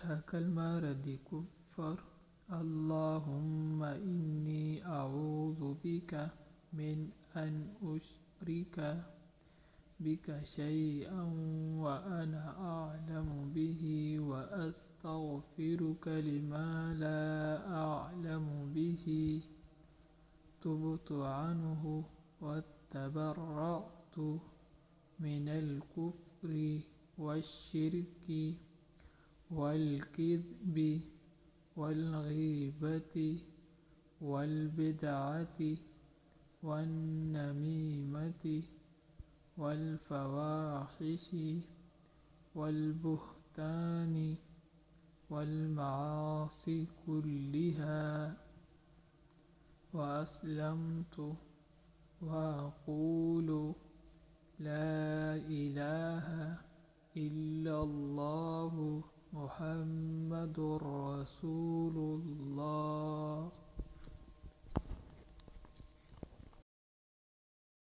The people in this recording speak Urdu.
كالمرض كفر. اللهم إني أعوذ بك من أن أشرك بك شيئا وأنا أعلم به، وأستغفرك لما لا أعلم به. تبت عنه واتبرأت من الكفر والشرك والكذب والغيبة والبدعة والنميمة والفواحش والبهتان والمعاصي كلها. وأسلمت وأقول لا إله إلا الله محمد رسول الله.